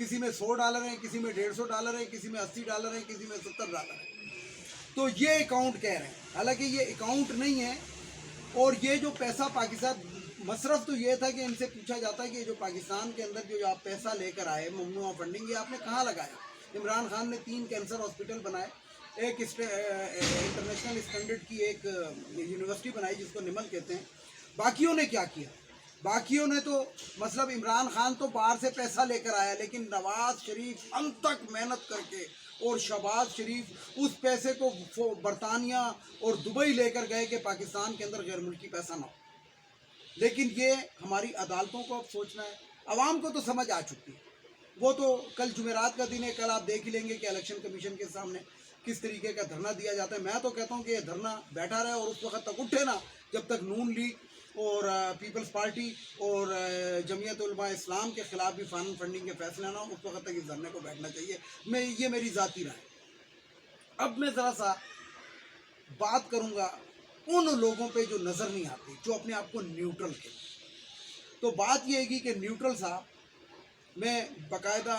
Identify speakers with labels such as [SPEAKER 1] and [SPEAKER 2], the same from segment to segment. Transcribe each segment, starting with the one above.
[SPEAKER 1] کسی میں $100 ہیں، کسی میں $150 ہیں، کسی میں $80 ہیں، کسی میں $70 ہیں. تو یہ اکاؤنٹ کہہ رہے ہیں، حالانکہ یہ اکاؤنٹ نہیں ہے. اور یہ جو پیسہ پاکستان مصرف تو یہ تھا کہ ان سے پوچھا جاتا ہے کہ جو پاکستان کے اندر جو آپ پیسہ لے کر آئے ممنوعہ فنڈنگ، یہ آپ نے کہاں لگایا؟ عمران خان نے 3 کینسر ہاسپٹل بنائے، ایک انٹرنیشنل اسٹینڈرڈ کی ایک یونیورسٹی بنائی جس کو نمل کہتے ہیں. باقیوں نے کیا کیا؟ باقیوں نے تو مطلب عمران خان تو باہر سے پیسہ لے کر آیا، لیکن نواز شریف انت تک محنت کر کے اور شہباز شریف اس پیسے کو برطانیہ اور دبئی لے کر گئے کہ پاکستان کے اندر غیر ملکی پیسہ نہ ہو. لیکن یہ ہماری عدالتوں کو اب سوچنا ہے. عوام کو تو سمجھ آ چکی ہے. وہ تو کل جمعرات کا دن ہے، کل آپ دیکھ ہی لیں گے کہ الیکشن کمیشن کے سامنے کس طریقے کا دھرنا دیا جاتا ہے. میں تو کہتا ہوں کہ یہ دھرنا بیٹھا رہے اور اس وقت تک اٹھے نا جب تک نون لیگ اور پیپلز پارٹی اور جمعیت علماء اسلام کے خلاف بھی فنڈنگ کے فیصلے نہ ہوں، اس وقت تک اس دھرنے کو بیٹھنا چاہیے. یہ میری ذاتی رائے. اب میں ذرا سا بات کروں گا ان لوگوں پہ جو نظر نہیں آتے، جو اپنے آپ کو نیوٹرل کہتے. تو بات یہ ہے کہ نیوٹرل صاحب، میں باقاعدہ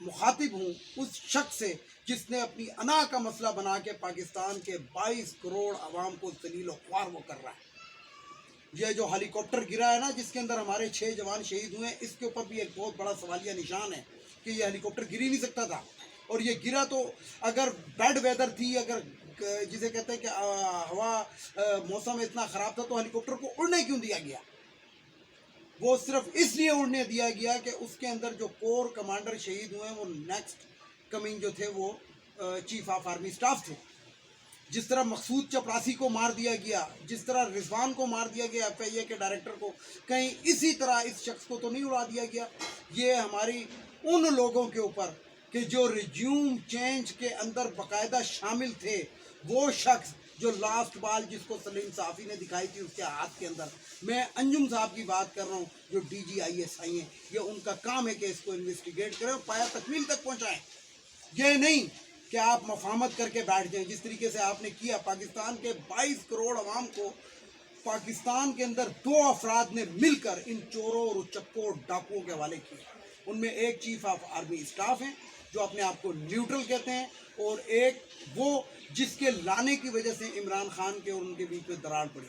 [SPEAKER 1] مخاطب ہوں اس شخص سے جس نے اپنی انا کا مسئلہ بنا کے پاکستان کے 22 کروڑ عوام کو ذلیل و خوار وہ کر رہا ہے. یہ جو ہیلی کاپٹر گرا ہے نا، جس کے اندر ہمارے 6 جوان شہید ہوئے ہیں، اس کے اوپر بھی ایک بہت بڑا سوالیہ نشان ہے کہ یہ ہیلی کاپٹر گر ہی نہیں سکتا تھا. اور یہ گرا تو اگر بیڈ ویدر تھی، اگر جسے کہتے ہیں کہ ہوا موسم اتنا خراب تھا، تو ہیلی کاپٹر کو اڑنے کیوں دیا گیا؟ وہ صرف اس لیے اڑنے دیا گیا کہ اس کے اندر جو کور کمانڈر شہید ہوئے ہیں وہ نیکسٹ کمنگ جو تھے وہ چیف آف آرمی سٹاف تھے. جس طرح مقصود چپراسی کو مار دیا گیا، جس طرح رضوان کو مار دیا گیا FIA کے ڈائریکٹر کو، کہیں اسی طرح اس شخص کو تو نہیں اڑا دیا گیا. یہ ہماری ان لوگوں کے اوپر کہ جو ریزیوم چینج کے اندر باقاعدہ شامل تھے، وہ شخص جو لاسٹ بال جس کو سلیم صحافی نے دکھائی تھی اس کے ہاتھ کے اندر، میں انجم صاحب کی بات کر رہا ہوں جو DG ISI ہیں، یہ ان کا کام ہے کہ اس کو انویسٹیگیٹ کریں اور پایا تکمیل تک پہنچائیں. یہ نہیں کہ آپ مفاہمت کر کے بیٹھ جائیں جس طریقے سے آپ نے کیا. پاکستان کے 22 کروڑ عوام کو پاکستان کے اندر 2 افراد نے مل کر ان چوروں اور اچکوں اور ڈاکوؤں کے حوالے کیے. ان میں ایک چیف آف آرمی اسٹاف ہیں جو اپنے آپ کو نیوٹرل کہتے ہیں، اور ایک وہ جس کے لانے کی وجہ سے عمران خان کے اور ان کے بیچ میں دراڑ پڑی،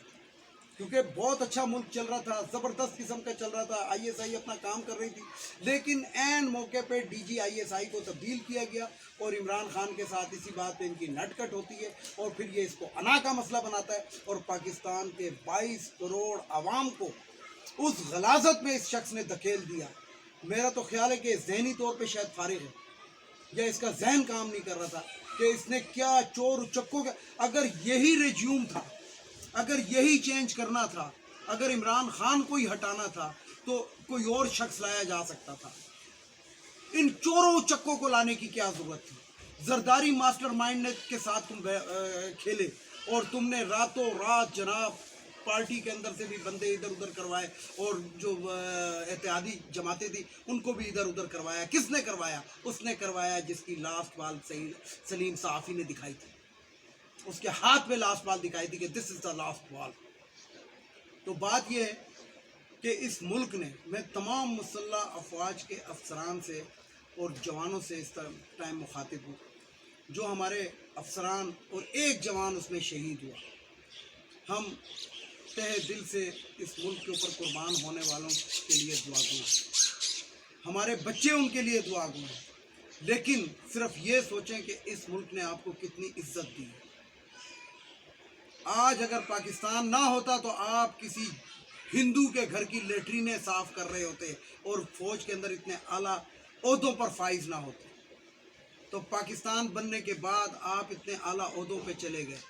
[SPEAKER 1] کیونکہ بہت اچھا ملک چل رہا تھا، زبردست قسم کا چل رہا تھا، ISI اپنا کام کر رہی تھی. لیکن عین موقع پہ DG ISI کو تبدیل کیا گیا اور عمران خان کے ساتھ اسی بات پہ ان کی نٹ کٹ ہوتی ہے، اور پھر یہ اس کو انا کا مسئلہ بناتا ہے اور پاکستان کے 22 کروڑ عوام کو اس غلاظت میں اس شخص نے دھکیل دیا. میرا تو خیال ہے کہ ذہنی طور پہ شاید فارغ ہے یا اس کا ذہن کام نہیں کر رہا تھا کہ اس نے کیا چور چکوں کا. اگر یہی ریزیوم تھا، اگر یہی چینج کرنا تھا، اگر عمران خان کو ہی ہٹانا تھا تو کوئی اور شخص لایا جا سکتا تھا. ان چوروں چکوں کو لانے کی کیا ضرورت تھی؟ زرداری ماسٹر مائنڈ کے ساتھ تم کھیلے اور تم نے راتوں رات جناب پارٹی کے اندر سے بھی بندے ادھر ادھر کروائے اور جو اتحادی جماعتیں تھی ان کو بھی ادھر ادھر کروایا. کس نے کروایا؟ اس نے کروایا جس کی لاسٹ بال سلیم صحافی نے دکھائی تھی. اس کے ہاتھ میں لاسٹ بال دکھائی تھی کہ دس از دا لاسٹ بال. تو بات یہ ہے کہ اس ملک نے، میں تمام مسلح افواج کے افسران سے اور جوانوں سے اس ٹائم مخاطب ہوں، جو ہمارے افسران اور ایک جوان اس میں شہید ہوا. ہم تہ دل سے اس ملک کے اوپر قربان ہونے والوں کے لیے دعا گو، ہمارے بچے ان کے لیے دعا گو ہیں. لیکن صرف یہ سوچیں کہ اس ملک نے آپ کو کتنی عزت دی ہے. آج اگر پاکستان نہ ہوتا تو آپ کسی ہندو کے گھر کی لیٹرینیں صاف کر رہے ہوتے اور فوج کے اندر اتنے اعلیٰ عہدوں پر فائز نہ ہوتے. تو پاکستان بننے کے بعد آپ اتنے اعلیٰ عہدوں پہ چلے گئے.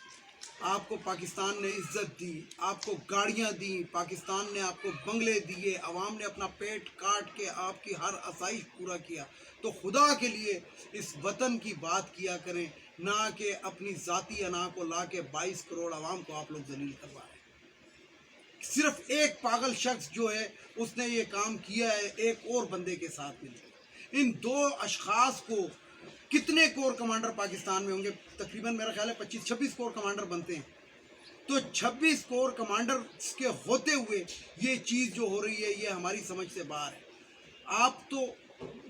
[SPEAKER 1] آپ کو پاکستان نے عزت دی، آپ کو گاڑیاں دیں، پاکستان نے آپ کو بنگلے دیے، عوام نے اپنا پیٹ کاٹ کے آپ کی ہر آسائش پورا کیا. تو خدا کے لیے اس وطن کی بات کیا کریں، نہ کہ اپنی ذاتی انا کو لا کے 22 کروڑ عوام کو آپ لوگ ذلیل کروا رہے ہیں. صرف ایک پاگل شخص جو ہے اس نے یہ کام کیا ہے ایک اور بندے کے ساتھ مل کے. ان 2 اشخاص کو کتنے کور کمانڈر پاکستان میں ہوں گے؟ تقریباً میرا خیال ہے 25-26 کور کمانڈر بنتے ہیں. تو 26 کور کمانڈر کے ہوتے ہوئے یہ چیز جو ہو رہی ہے یہ ہماری سمجھ سے باہر ہے. آپ تو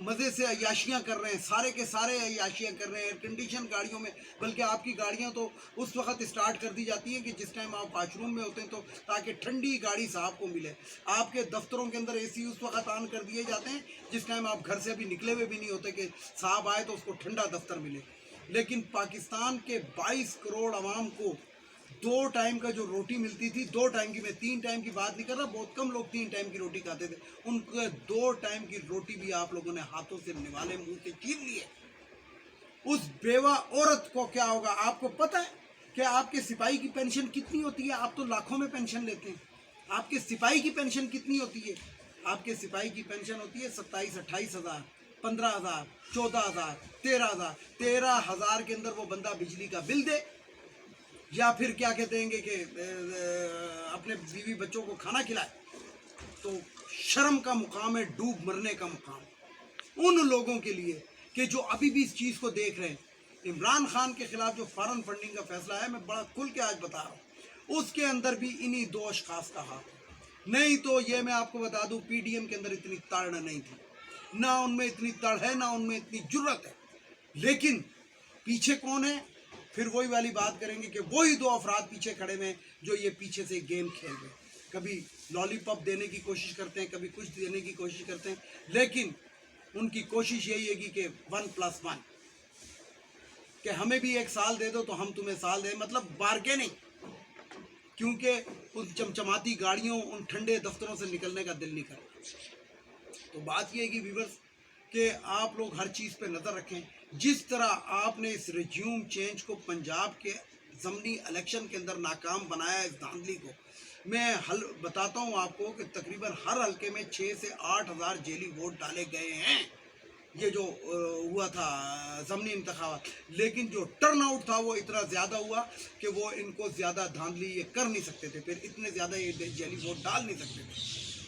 [SPEAKER 1] مزے سے عیاشیاں کر رہے ہیں، سارے کے سارے عیاشیاں کر رہے ہیں ایئر کنڈیشن گاڑیوں میں، بلکہ آپ کی گاڑیاں تو اس وقت اسٹارٹ کر دی جاتی ہیں کہ جس ٹائم آپ واش روم میں ہوتے ہیں، تو تاکہ ٹھنڈی گاڑی صاحب کو ملے. آپ کے دفتروں کے اندر اے سی اس وقت آن کر دیے جاتے ہیں جس ٹائم آپ گھر سے ابھی نکلے ہوئے بھی نہیں ہوتے کہ صاحب آئے تو اس کو ٹھنڈا دفتر ملے. لیکن پاکستان کے 22 کروڑ عوام کو 2 ٹائم کا جو روٹی ملتی تھی، 2 ٹائم کی، میں 3 ٹائم کی بات نہیں کر رہا، بہت کم لوگ 3 ٹائم کی روٹی کھاتے تھے، ان کے 2 ٹائم کی روٹی بھی آپ لوگوں نے ہاتھوں سے نوالے، منہ سے چھین لیے. اس بیوہ عورت کو کیا ہوگا؟ آپ کو پتہ ہے کہ آپ کے سپاہی کی پینشن کتنی ہوتی ہے؟ آپ تو لاکھوں میں پینشن لیتے ہیں. آپ کے سپاہی کی پینشن کتنی ہوتی ہے؟ آپ کے سپاہی کی پینشن ہوتی ہے 27-28 ہزار، 15,000، 14,000، 13,000. 13,000 کے اندر وہ بندہ بجلی کا بل دے یا پھر کیا کہتے ہیں کہ اپنے بیوی بچوں کو کھانا کھلائے، تو شرم کا مقام ہے، ڈوب مرنے کا مقام. ان لوگوں کے لیے کہ جو ابھی بھی اس چیز کو دیکھ رہے ہیں، عمران خان کے خلاف جو فارن فنڈنگ کا فیصلہ ہے، میں بڑا کھل کے آج بتا رہا ہوں، اس کے اندر بھی انہی 2 اشخاص کا ہاتھ ہے. نہیں تو یہ میں آپ کو بتا دوں، پی ڈی ایم کے اندر اتنی تڑ نہیں تھی، نہ ان میں اتنی تڑ ہے، نہ ان میں اتنی جرت ہے. لیکن پیچھے کون ہے؟ پھر وہی والی بات کریں گے کہ وہی 2 افراد پیچھے کھڑے ہوئے جو یہ پیچھے سے گیم کھیل رہے ہیں. کبھی لالی پاپ دینے کی کوشش کرتے ہیں، کبھی کچھ دینے کی کوشش کرتے ہیں، لیکن ان کی کوشش یہی ہے کہ 1+1، کہ ہمیں بھی 1 سال دے دو تو ہم تمہیں سال دیں، مطلب بارگیننگ. کیونکہ ان چمچماتی گاڑیوں، ان ٹھنڈے دفتروں سے نکلنے کا دل نہیں کرتا. تو بات یہ ہے کہ ویورز، کہ آپ لوگ ہر چیز پہ نظر رکھیں. جس طرح آپ نے اس ریجیوم چینج کو پنجاب کے ضمنی الیکشن کے اندر ناکام بنایا، اس دھاندلی کو میں بتاتا ہوں آپ کو کہ تقریباً ہر حلقے میں 6 سے 8 ہزار جیلی ووٹ ڈالے گئے ہیں. یہ جو ہوا تھا ضمنی انتخابات، لیکن جو ٹرن آؤٹ تھا وہ اتنا زیادہ ہوا کہ وہ ان کو زیادہ دھاندلی یہ کر نہیں سکتے تھے، پھر اتنے زیادہ یہ جیلی ووٹ ڈال نہیں سکتے تھے.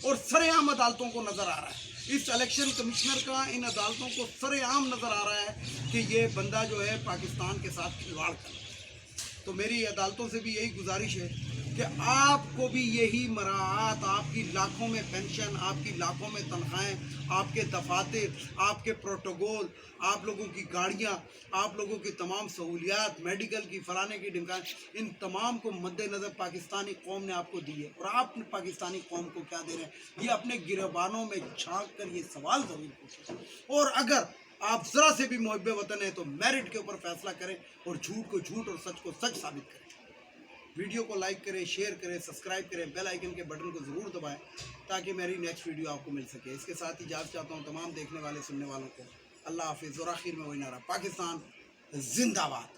[SPEAKER 1] اور سر عام عدالتوں کو نظر آ رہا ہے، اس الیکشن کمشنر کا ان عدالتوں کو سر عام نظر آ رہا ہے کہ یہ بندہ جو ہے پاکستان کے ساتھ کھلواڑ کر رہا ہے. تو میری عدالتوں سے بھی یہی گزارش ہے کہ آپ کو بھی یہی مراعات، آپ کی لاکھوں میں پینشن، آپ کی لاکھوں میں تنخواہیں، آپ کے دفاتر، آپ کے پروٹوکول، آپ لوگوں کی گاڑیاں، آپ لوگوں کی تمام سہولیات، میڈیکل کی، فلانے کی، ڈمکان، ان تمام کو مد نظر پاکستانی قوم نے آپ کو دی ہے. اور آپ نے پاکستانی قوم کو کیا دے رہے ہیں؟ یہ اپنے گریبانوں میں جھانک کر یہ سوال ضرور پوچھیں، اور اگر آپ ذرا سے بھی محب وطن ہیں تو میرٹ کے اوپر فیصلہ کریں اور جھوٹ کو جھوٹ اور سچ کو سچ ثابت کریں. ویڈیو کو لائک کریں، شیئر کریں، سبسکرائب کریں، بیل آئیکن کے بٹن کو ضرور دبائیں تاکہ میری نیکسٹ ویڈیو آپ کو مل سکے. اس کے ساتھ ہی اجازت چاہتا ہوں تمام دیکھنے والے سننے والوں کو. اللہ حافظ. اور آخر میں وہی نعرہ، پاکستان زندہ باد.